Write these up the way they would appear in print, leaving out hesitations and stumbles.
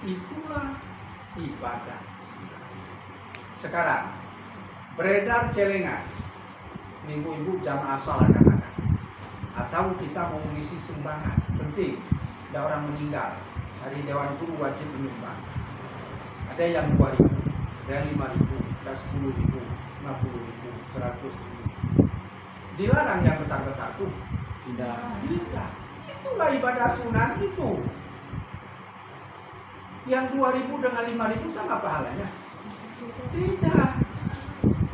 itulah ibadah sunat. Sekarang beredar celengan, minggu-minggu jamaah sholat akan ada, atau kita mau mengisi sumbangan, penting. Ada orang meninggal, hari Dewan Guru wajib menyumbang. Ada yang 2.000, ada yang 5.000, ada 10.000, 50.000, 100.000. Dilarang yang besar-besar tuh. Tidak. Itulah ibadah sunat itu. Yang 2.000 dengan 5.000 sama pahalanya? Tidak.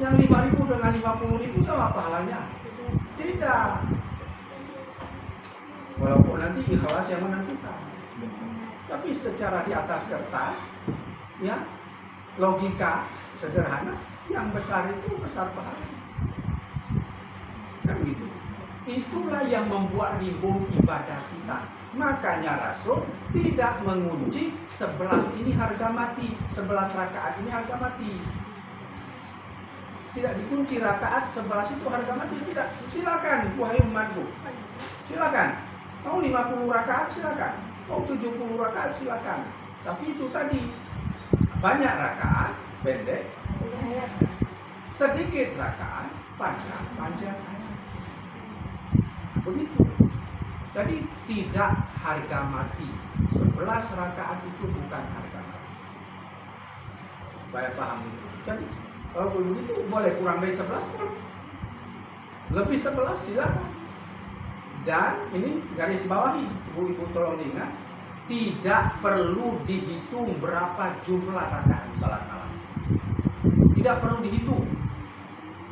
Yang 5.000 dengan 50.000 sama pahalanya? Tidak. Walaupun nanti ikhlas yang menentukan. Tapi secara di atas kertas, ya, logika sederhana, yang besar itu besar pahalanya. Kan begitu. Itulah yang membuat rimbun ibadah kita. Makanya Rasul tidak mengunci 11 ini harga mati, 11 rakaat ini harga mati. Tidak dikunci rakaat 11 itu harga mati, tidak. Silakan wahai umatku. Silakan. Mau 50 rakaat silakan. Mau 70 rakaat silakan. Tapi itu tadi banyak rakaat pendek, sedikit rakaat panjang. Begitu. Jadi tidak harga mati. 11 rakaat itu bukan harga mati. Baik paham itu. Jadi kalau begitu boleh kurang dari 11 pun. Lebih 11 silakan. Dan ini garis bawahi, ibu-ibu tolong ingat, tidak perlu dihitung berapa jumlah rakaat salat malam. Tidak perlu dihitung.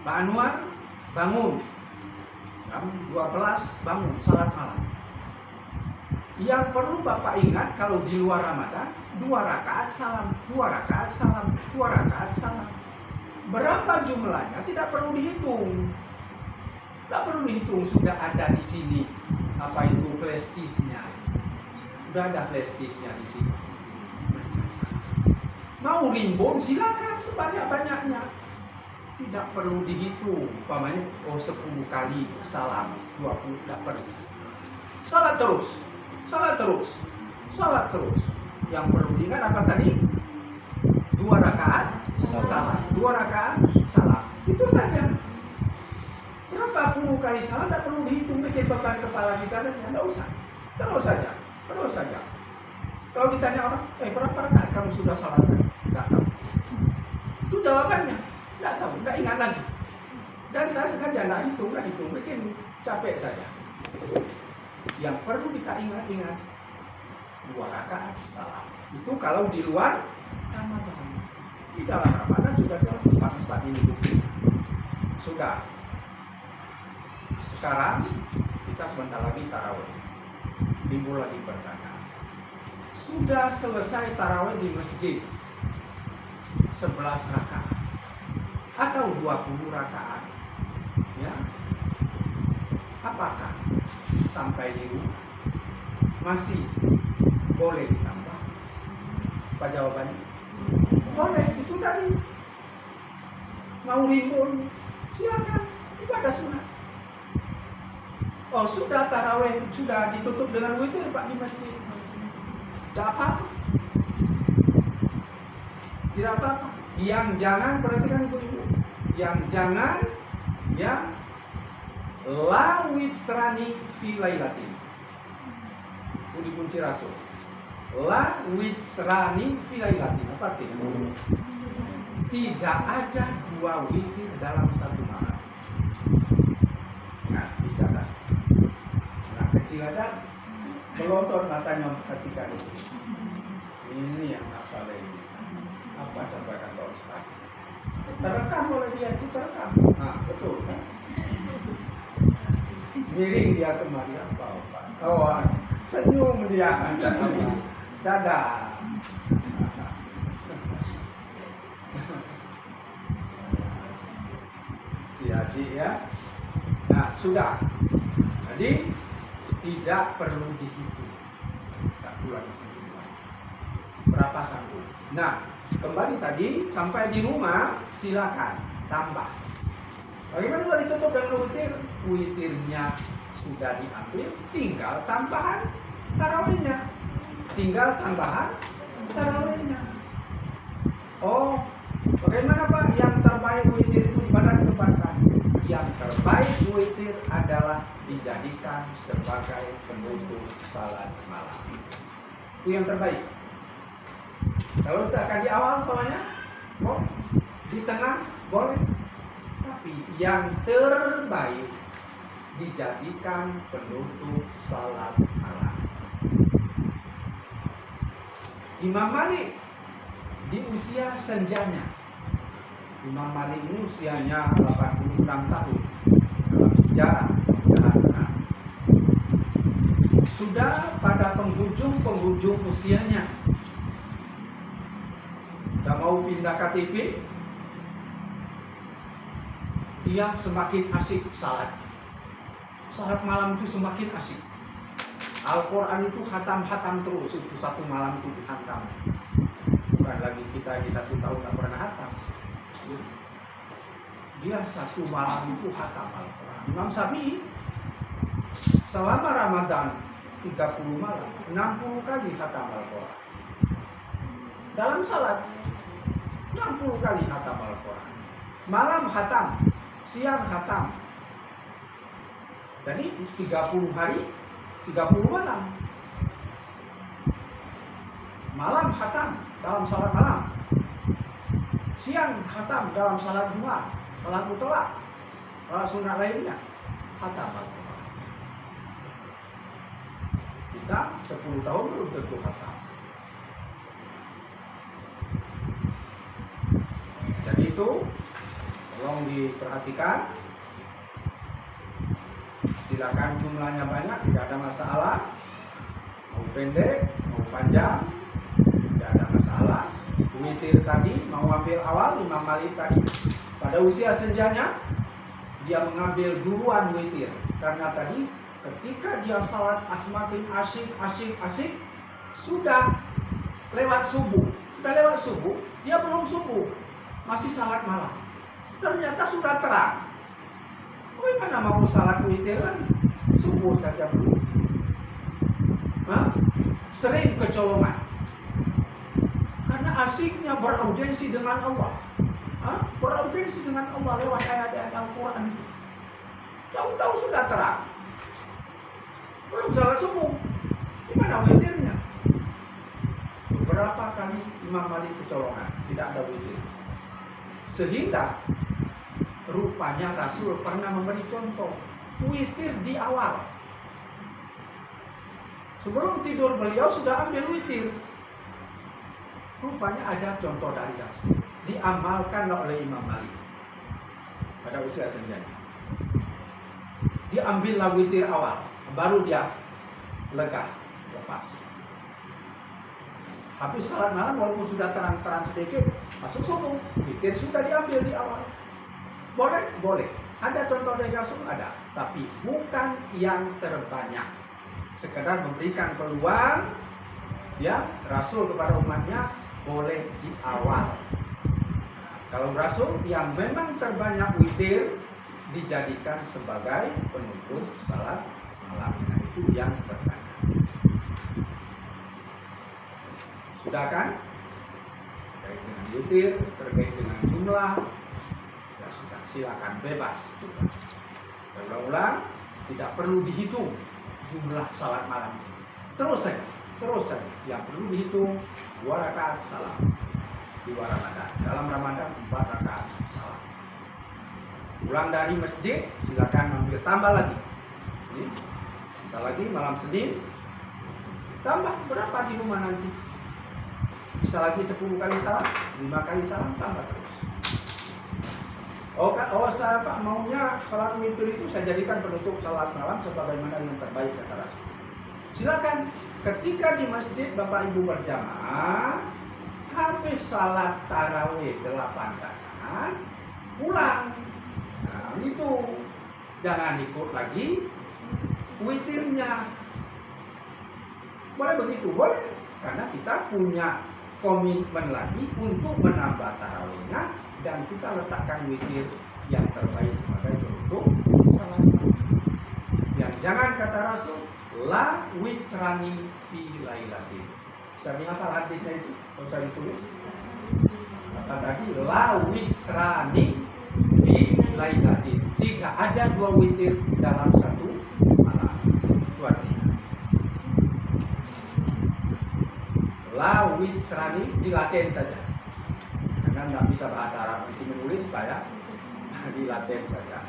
Pak Anwar bangun jam 12 bangun salat malam. Yang perlu Bapak ingat kalau di luar Ramadan 2 rakaat salam, 2 rakaat salam, 2 rakaat salam. Berapa jumlahnya tidak perlu dihitung. Tidak perlu dihitung, sudah ada di sini. Apa itu flashdisknya? Sudah ada flashdisknya di sini. Mau rimbun silakan sebanyak-banyaknya. Tidak perlu dihitung. Umpamanya 10 kali salam, 20 tidak perlu. Salat terus. Salat terus. Salat terus. Yang perlu diingat apa tadi? 2 rakaat salam, 2 rakaat salam. Itu saja. Berapa puluh kali salam tidak perlu dihitung, bikin beban kepala kita saja, tidak usah. Terus saja. Kalau ditanya orang, berapa rakaat kamu sudah salatkan? Tidak tahu. Itu jawabannya, tidak tahu, tidak ingat lagi. Dan saya sengaja tidak hitung, bikin capek saja. Yang perlu kita ingat-ingat 2 rakaat salam. Itu kalau di luar Ramadan. Di dalam Ramadan sudah jelas 4 ini bukti. Sudah. Sekarang kita sebentar lagi tarawih. Dimulai di pertengahan. Sudah selesai tarawih di masjid 11 rakaat atau 20 rakaat. Ya. Apakah sampai di rumah masih boleh ditambah? Apa jawabannya? Boleh, itu tadi. Mau rimbun, silakan, ibadah sunat. Oh, sudah tarawih, sudah ditutup dengan witir Pak di masjid. Tidak apa-apa. Tidak apa-apa. Yang jangan, perhatikan ibu-ibu. Yang jangan, ya, la witsrani fi lailatin. Itu dikunci Rasul. La witsrani fi lailatin. Apa artinya? Tidak ada 2 witir dalam satu malam. Nah, bisa kan? Nah, kecil ada melontor matanya ketika itu. Ini yang masalah ini. Apa sampaikan Pak Ustaz? Terekam oleh dia, itu terekam. Nah, betul kan? Miring dia kemari apa? Oh, senyum dia. Dadah. Jadi ya. Nah, sudah. Jadi tidak perlu dihitung. Tak pula dihitung. Berapa sanggup? Nah, kembali tadi sampai di rumah silakan tambah. Bagaimana kalau ditutup dengan witir? Witirnya sudah diambil, tinggal tambahan tarawihnya. Tinggal tambahan tarawihnya. Oh, bagaimana Pak? Yang terbaik witir itu di mana ditempatkan? Yang terbaik witir adalah dijadikan sebagai penutup salat malam. Itu yang terbaik. Kalau kita akan di awal umpamanya, oh, di tengah boleh. Tapi yang terbaik dijadikan penutup salat malam. Imam Malik di usia senjanya. Imam Malik ini usianya 86 tahun dalam sejarah. Sudah pada penghujung usianya. Sudah mau pindah KTP, dia semakin asik salat. Salat malam itu semakin asik. Al-Quran itu hatam terus, itu satu malam itu dihantam. Bukan lagi kita di 1 tahun tak pernah hatam. Dia satu malam itu hatam Al-Quran. Imam Syafi'i selama Ramadan 30 malam, 60 kali hatam Al-Quran. Dalam salat 60 kali hatam Al-Quran. Malam hatam, siang hatam. Jadi 30 hari, 30 malam. Malam hatam dalam salat malam. Siang hatam dalam salat duha, salat mutlak, salat sunat lainnya hatam Al-Quran. Kita 10 tahun belum tentu hatam. Jadi itu tolong diperhatikan. Silakan jumlahnya banyak, tidak ada masalah. Mau pendek, mau panjang, tidak ada masalah. Witir tadi mau ambil awal, Imam Malik tadi pada usia senjanya dia mengambil duluan witir. Karena tadi ketika dia salat semakin asyik, sudah lewat subuh. Dia belum subuh, masih salat malam. Ternyata sudah terang. Bagaimana mau salat witir kan? Subuh saja belum. Sering kecolongan. Karena asiknya beraudiensi dengan Allah. Beraudiensi dengan Allah lewat ayat-ayat Al-Quran. Tahu-tahu sudah terang. Belum salat subuh. Gimana witirnya? Berapa kali Imam Malik kecolongan, tidak ada witir. Sehingga rupanya Rasul pernah memberi contoh witir di awal. Sebelum tidur beliau sudah ambil witir. Rupanya ada contoh dari Rasul. Diamalkan oleh Imam Malik pada usia senjanya. Dia ambillah witir awal, baru dia lega, lepas. Habis salat malam walaupun sudah terang-terang sedikit, masuk subuh, witir sudah diambil di awal. Boleh? Boleh. Ada contoh dari Rasul? Ada. Tapi bukan yang terbanyak. Sekedar memberikan peluang ya Rasul kepada umatnya boleh di awal. Kalau Rasul yang memang terbanyak witir dijadikan sebagai penutup salat malam. Nah, itu yang terbanyak. Sudah kan? Terkait dengan witir, terkait dengan jumlah, ya sudah, silakan bebas. Berulang-ulang, tidak perlu dihitung jumlah salat malam. Terus saja. Yang perlu dihitung 2 rakaat salam di luar Ramadan. Dalam Ramadan 4 rakaat salam. Pulang dari masjid, silakan ambil tambah lagi. Ini, kita lagi malam Senin, tambah berapa di rumah nanti? Bisa lagi 10 kali salam, 5 kali salam, tambah terus. Saya Pak maunya salat witir itu saya jadikan penutup salat malam sebagaimana yang terbaik kata Rasul. Silakan, ketika di masjid Bapak Ibu berjamaah, habis salat tarawih 8 rakaat, pulang. Nah, itu jangan ikut lagi witirnya. Boleh begitu? Boleh. Karena kita punya komitmen lagi untuk menambah tarawihnya dan kita letakkan witir yang terbaik sebagai penutup salat malam. Yang jangan kata Rasul, la witrani fi lailatin. Sami hafal hadisnya itu, kalau saya ditulis. Kata tadi, la witsrani fi lailatin. Tidak ada 2 witir dalam satu malam. Itu artinya. La witsrani dilatih saja. Karena nggak bisa bahasa Arab, mesti menulis supaya dilatih saja.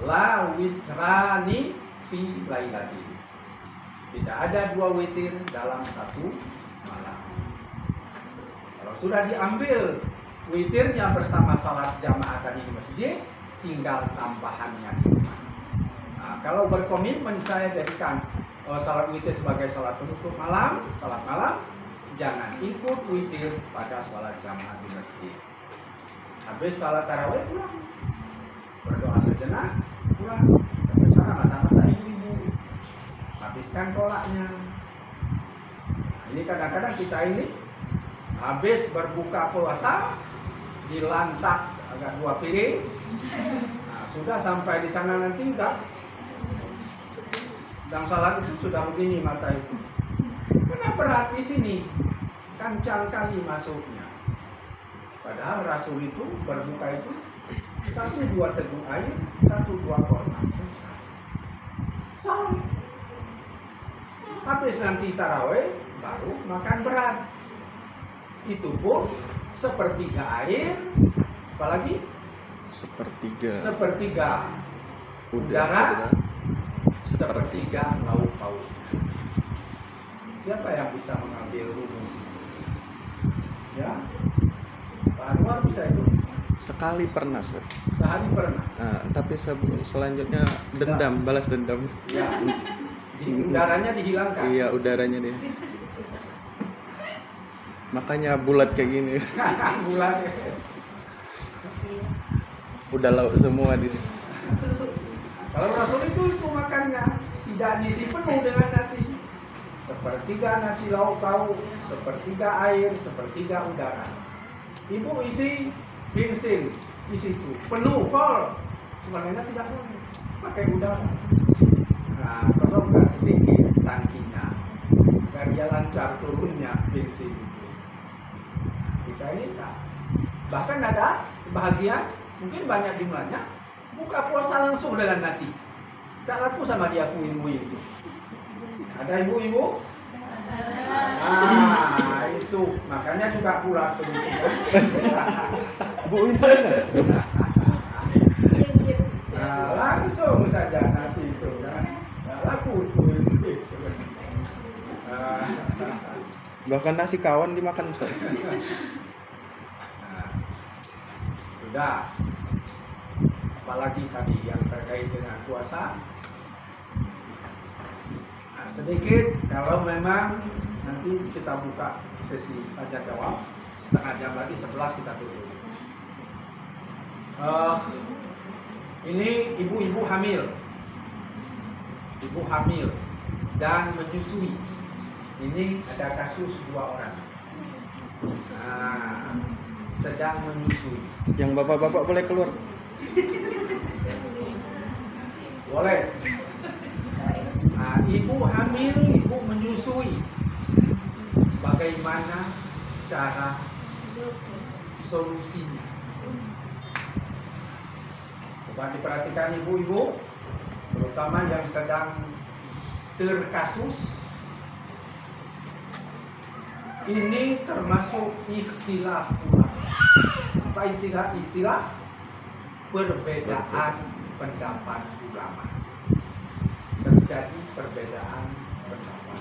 La witsrani fi lailatin. Tidak ada 2 witir dalam satu malam. Kalau sudah diambil witirnya bersama salat jamaah tadi di masjid, tinggal tambahannya di rumah. Nah, kalau berkomitmen saya jadikan salat witir sebagai salat penutup malam, salat malam, jangan ikut witir pada salat jamaah di masjid. Habis salat tarawih pulang, berdoa sejenak, pulang. Sampai sana masa-masa ibu-ibu, habiskan kolaknya. Ini kadang-kadang kita ini habis berbuka puasa dilantak agak 2 piring. Nah, sudah sampai di sana nanti udah sedang salat itu sudah begini mata itu. Karena berat di sini, kancang kali masuknya. Padahal Rasul itu berbuka itu 1-2 teguk air, 1-2 korma selesai. Salat. Habis nanti tarawih baru makan berat. Itu pun sepertiga air, apalagi sepertiga udara, sepertiga lauk pauk. Siapa yang bisa mengambil rumus itu? Ya, Pak Anwar bisa itu? Sekali pernah, Sir. Sehari pernah. Nah, tapi selanjutnya dendam, balas dendam. Ya, udaranya dihilangkan. Iya, udaranya dia. Makanya bulat kayak gini. Bulat. Udah lauk semua di sini. Kalau Rasul itu makannya tidak diisi penuh dengan nasi. Sepertiga nasi lauk pauk, sepertiga air, sepertiga udara. Ibu isi bensin di situ penuh full. Sebenarnya tidak boleh pakai udara. Nah, kosongkan sedikit tangkinya agar dia lancar turunnya bensin itu. Kita ini tak. Bahkan ada sebahagian, mungkin banyak jumlahnya, buka puasa langsung dengan nasi. Tak laku sama dia ibu itu. Ada ibu-ibu? Ah, itu makanya juga pula begitu kan. Bu itu kan? Nah, langsung saja nasi itu kan. Tak laku itu. Bahkan nasi kawan dimakan, Ustaz. Nah, sudah. Apalagi tadi yang terkait dengan puasa. Nah, sedikit kalau memang nanti kita buka sesi tanya jawab setengah jam lagi 11 kita tutup. Ini ibu-ibu hamil dan menyusui. Ini ada kasus 2 orang. Nah, sedang menyusui. Yang bapak-bapak boleh keluar. Boleh. Nah, ibu hamil, ibu menyusui. Bagaimana cara solusinya? Coba diperhatikan ibu-ibu, terutama yang sedang terkasus. Ini termasuk ikhtilaf ulama. Apa ikhtilaf? Perbedaan pendapat ulama. Terjadi perbedaan pendapat.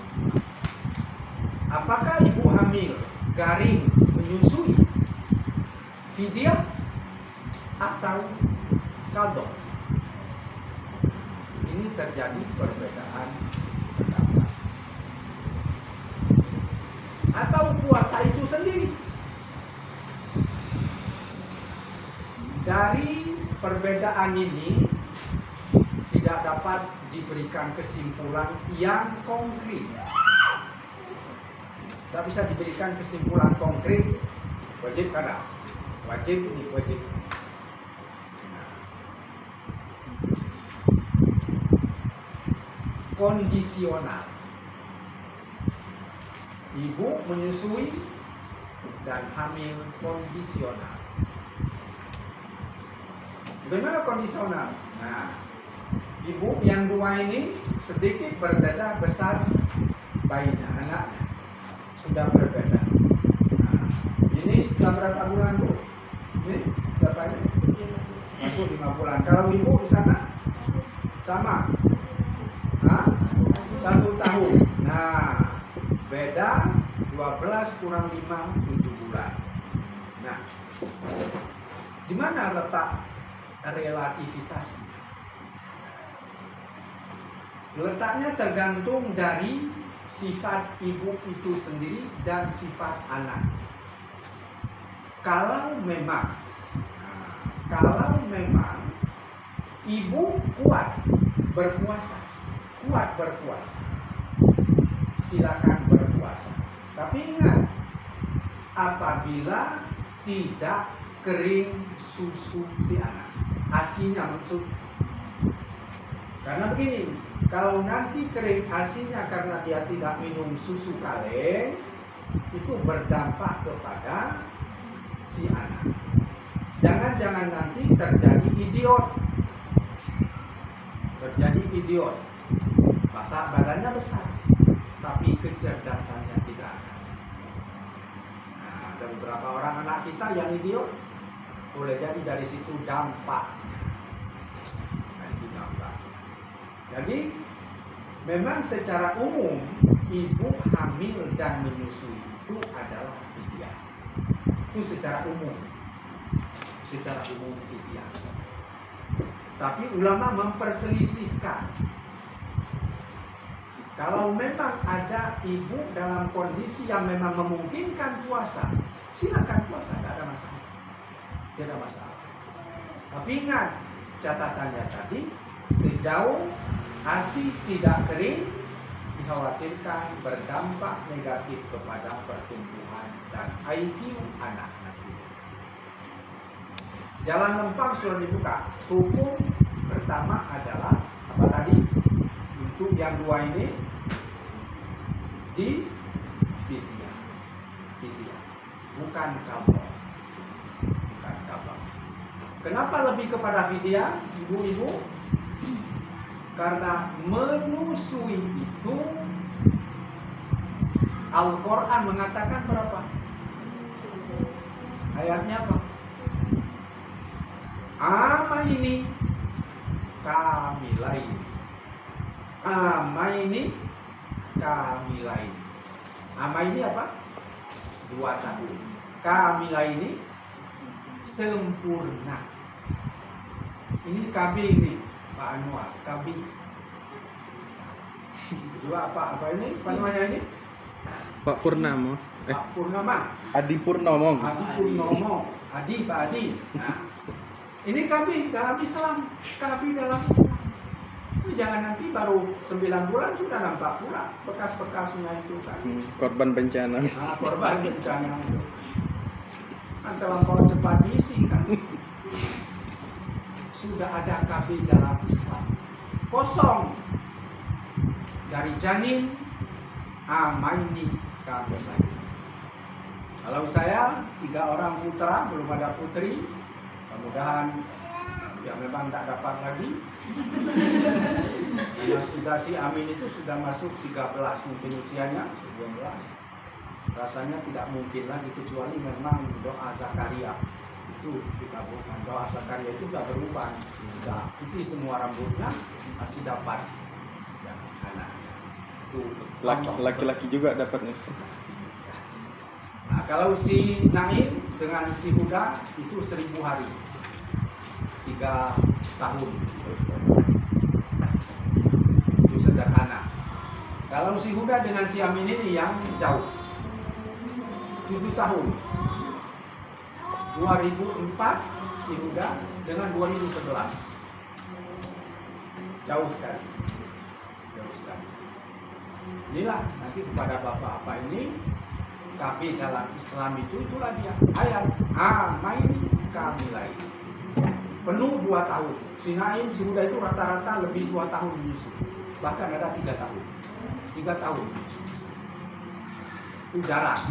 Apakah ibu hamil, garing, menyusui, fidyah atau qadha? Ini terjadi perbedaan pendapat. Atau puasa itu sendiri. Dari perbedaan ini tidak dapat diberikan kesimpulan yang konkret. Tidak bisa diberikan kesimpulan konkret. Wajib kada? Wajib ini wajib. Kondisional. Ibu menyusui dan hamil kondisional. Bagaimana kondisional? Nah, ibu yang dua ini sedikit berbeda besar bayinya, anaknya sudah berbeda. Nah, ini sudah berapa bulan Bu? Ini berapa ini? Masuk 5 bulan. Kalau ibu di sana sama? Nah, 1 tahun. Nah, beda 12 kurang 5 7 bulan. Nah, di mana letak relativitas? Letaknya tergantung dari sifat ibu itu sendiri dan sifat anak. Kalau memang ibu kuat berpuasa, silakan berpuasa. Tapi ingat, apabila tidak kering susu si anak, ASINya maksud. Karena begini, kalau nanti kering ASINya karena dia tidak minum susu kaleng, itu berdampak kepada si anak. Jangan-jangan nanti terjadi idiot. Masa badannya besar, tapi kecerdasannya tidak ada. Nah, ada beberapa orang anak kita yang idiot, boleh jadi dari situ dampak. Jadi memang secara umum ibu hamil dan menyusui itu adalah fidyah. Itu secara umum fidyah. Tapi ulama memperselisihkan. Kalau memang ada ibu dalam kondisi yang memang memungkinkan puasa, silakan puasa, tidak ada masalah. Tapi ingat catatannya tadi, sejauh ASI tidak kering, dikhawatirkan berdampak negatif kepada pertumbuhan dan IQ anak nanti. Jalan lempang sudah dibuka. Hukum pertama adalah apa tadi? Untuk yang dua ini di fidyah, bukan qadha. Kenapa lebih kepada fidyah, ibu-ibu? Karena menyusui itu Al-Quran mengatakan berapa? Ayatnya apa? Ama ini kamilain. Ama ini apa? 2 tahun. Kamilaini sempurna. Ini KB ini Pak Anwar, KB. Kedua apa ini? Apa namanya ini? Pak Purnama. Pak Purnama. Adi Purnomo. Adi Pak Adi. Nah, ini KB dalam Islam. KB dalam Islam. Ini jangan nanti baru 9 bulan sudah nampak pula bekas-bekasnya itu kan. Korban bencana. Nah, korban bencana itu. Kan terlampau cepat diisi kan. Sudah ada KB dalam Islam. Kosong. Dari janin amaini KB lagi. Kalau saya 3 orang putra, belum ada putri. Mudah-mudahan ya memang tak dapat lagi. Karena sudah si Amin itu sudah masuk 13 mungkin usianya, 12. Rasanya tidak mungkin lagi kecuali memang doa Zakaria itu dikabulkan. Doa Zakaria itu sudah berubah, sudah putih semua rambutnya, masih dapat ya, anak. Itu Laki-laki juga dapatnya. Nah, kalau si Naim dengan si Huda itu 1000 hari, 3 tahun. Itu sederhana. Kalau si Huda dengan si Amin ini yang jauh, 7 tahun. 2004 si Huda dengan 2011. Jauh sekali. Inilah nanti kepada bapak-bapak ini, KB dalam Islam itulah dia. Ayat amaini kamilai. Penuh 2 tahun. Si Naim, si Huda itu rata-rata lebih 2 tahun menyusui. Bahkan ada 3 tahun. 3 tahun menyusui. Itu jarang.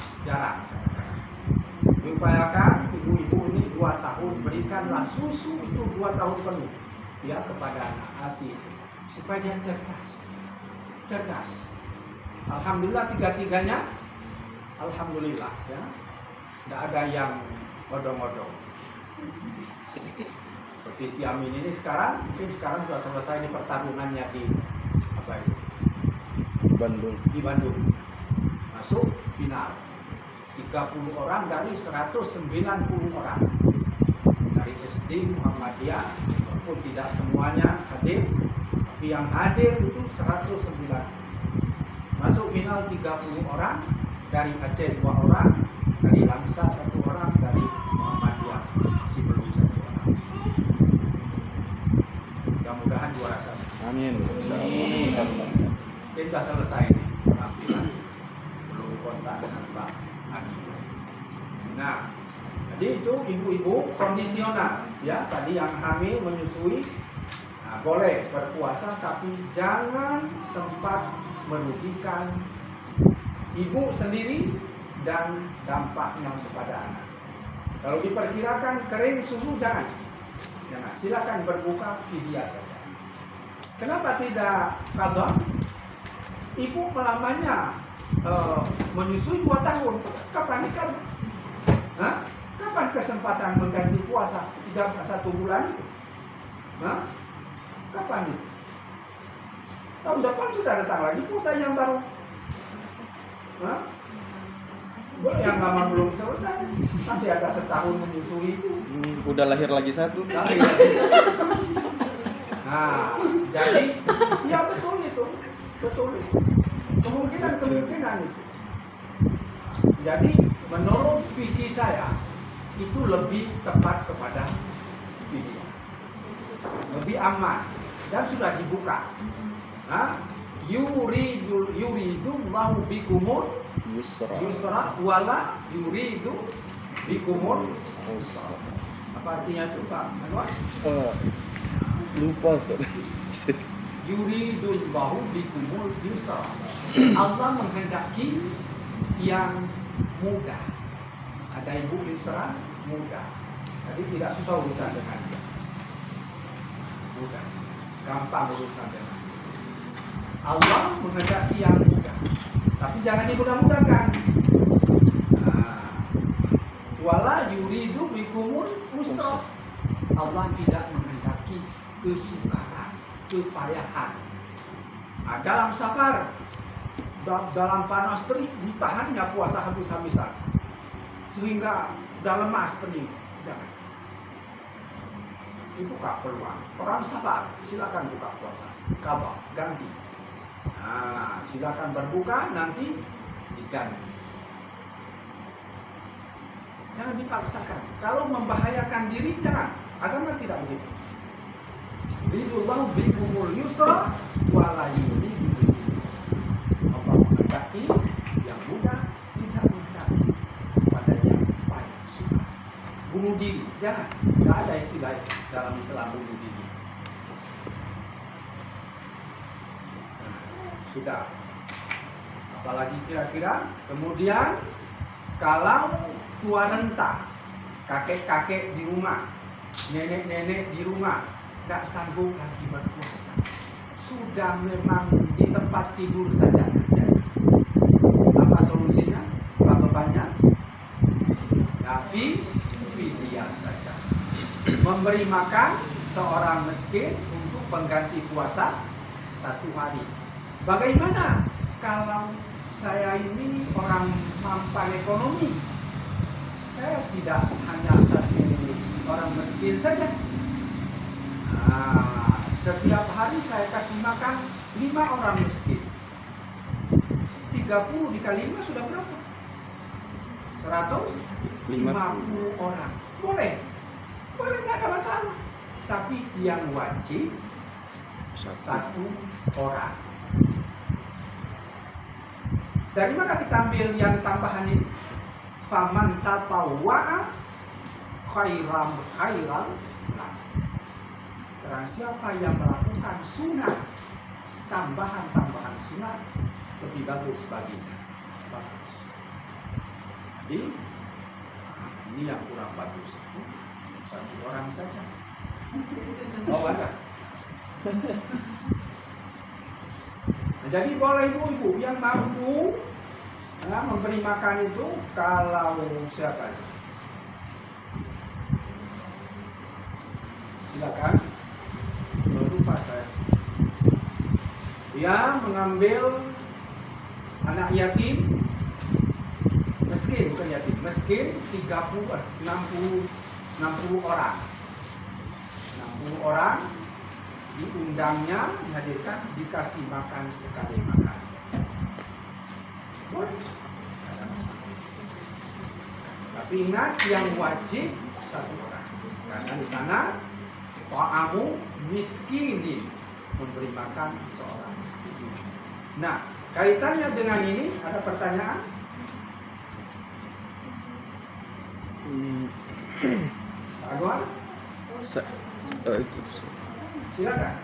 Diupayakan ibu-ibu ini 2 tahun, berikanlah susu itu 2 tahun penuh ya kepada anak ASI supaya dia cerdas. Alhamdulillah tiga-tiganya, alhamdulillah ya, tidak ada yang odong-odong. Seperti si Amin ini mungkin sekarang sudah selesai di pertarungannya di di Bandung, masuk final 30 orang dari 190 orang dari SD Muhammadiyah, walaupun tidak semuanya hadir, tapi yang hadir itu 109. Masuk final 30 orang, dari Aceh 2 orang, dari Langsa 1 orang, dari Muhammadiyah si belum 1 orang. Mudah-mudahan juara 1. Amin. Kita selesai nih penampilan, belum kontak dengan Pak Adi. Nah, jadi itu ibu-ibu kondisional ya, tadi yang hamil menyusui, nah, boleh berpuasa tapi jangan sempat merugikan ibu sendiri dan dampaknya kepada anak. Kalau diperkirakan kering suhu jangan, silakan berbuka fidyah saja. Kenapa tidak qadha? Ibu melamanya menyusui 2 tahun, kapan nikah? Kapan kesempatan mengganti puasa? 1 bulan? Kapan itu? Tahun depan sudah datang lagi puasa yang baru. Yang lama belum selesai, masih ada setahun menyusui itu. Udah lahir lagi 1. Nah, jadi ya betul itu. Kemungkinan itu. Jadi menurut fikih saya itu lebih tepat kepada fidyah, lebih aman dan sudah dibuka. Yuridullahu bikumul yusra wala yuridu bikumul usra. Apa artinya itu Pak Anwar? Lupa. Yuridullahu bikumul yusra. Allah menghendaki yang mudah. Ada ibu yusra mudah. Jadi tidak susah urusan dengan dia. Mudah. Gampang urusan dengan dia. Allah menghendaki yang mudah. Tapi jangan dimudah-mudahkan. Wala yuridu bikumul usra. Allah tidak menghendaki kesukaran, kepayahan. Dalam safar, dalam panas terik, ditahannya puasa habis-habisan sehingga udah lemas pening. Jangan. Dibuka peluang. Orang safar, silakan buka puasa. Qadha, ganti. Silakan berbuka, nanti diganti. Jangan dipaksakan. Kalau membahayakan diri, jangan. Agama tidak begitu. Ridullahu bikumul yusra wala yuridu bikumul usra. Allah menghendaki yang mudah, tidak menghendaki pada yang payah, suka. Bunuh diri, jangan. Tidak ada istilah dalam Islam bunuh diri. Sudah. Apalagi kira-kira. Kemudian kalau tua renta, kakek-kakek di rumah, nenek-nenek di rumah, tidak sanggup lagi berpuasa, sudah memang di tempat tidur saja terjadi. Apa solusinya? Apa bebannya? Fidyah saja. Memberi makan seorang miskin untuk pengganti puasa 1 hari. Bagaimana kalau saya ini orang mampan ekonomi? Saya tidak hanya 1 orang miskin saja. Setiap hari saya kasih makan 5 orang miskin. 30 dikali 5 sudah berapa? 150 orang. Boleh, nggak ada masalah. Tapi yang wajib 1 orang. Dari mana kita ambil yang tambahan ini? Faman tatawwa'a khairan. Barang siapa yang melakukan sunat, tambahan sunat, lebih bagus baginya. Bagus. Jadi ini yang kurang bagus itu satu orang saja. Oh ada. Nah, jadi boleh ibu-ibu yang mampu memberi makan itu kalau siapa? Silakan. Lupa saya. Dia mengambil anak yatim, miskin bukan yatim, miskin 60 orang. 60 orang diundangnya, dihadirkan, dikasih makan sekali makan. Boleh. Ada masalah. Tapi ingat yang wajib satu orang. Karena di sana ta'amu miskinin, memberi makan seorang miskin. Nah, kaitannya dengan ini ada pertanyaan? Pak Agwan? Silakan.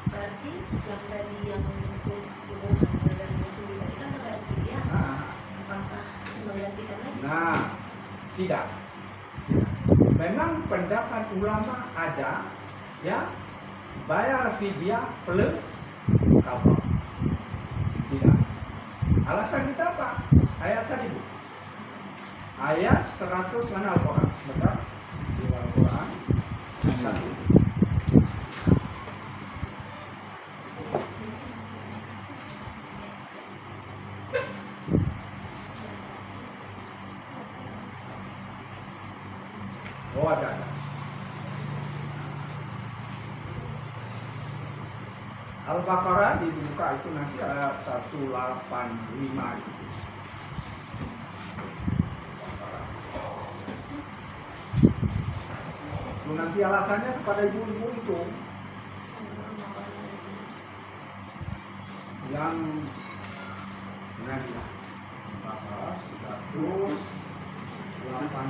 Berarti yang tadi yang untuk ibu dan muslim tadi kan berarti dia apakah menggantikan lagi? Nah, tidak. Memang pendapat ulama ada, ya, bayar fidyah plus qadha. Tidak. Alasan kita apa? Ayat tadi, Bu. Ayat 100 mana Al-Quran? Sebentar. Di Al-Quran 1. Oh ada. Al-Baqarah dibuka itu nanti ayat 185 itu. Itu nanti alasannya kepada ibu-ibu itu yang Al-Baqarah 185.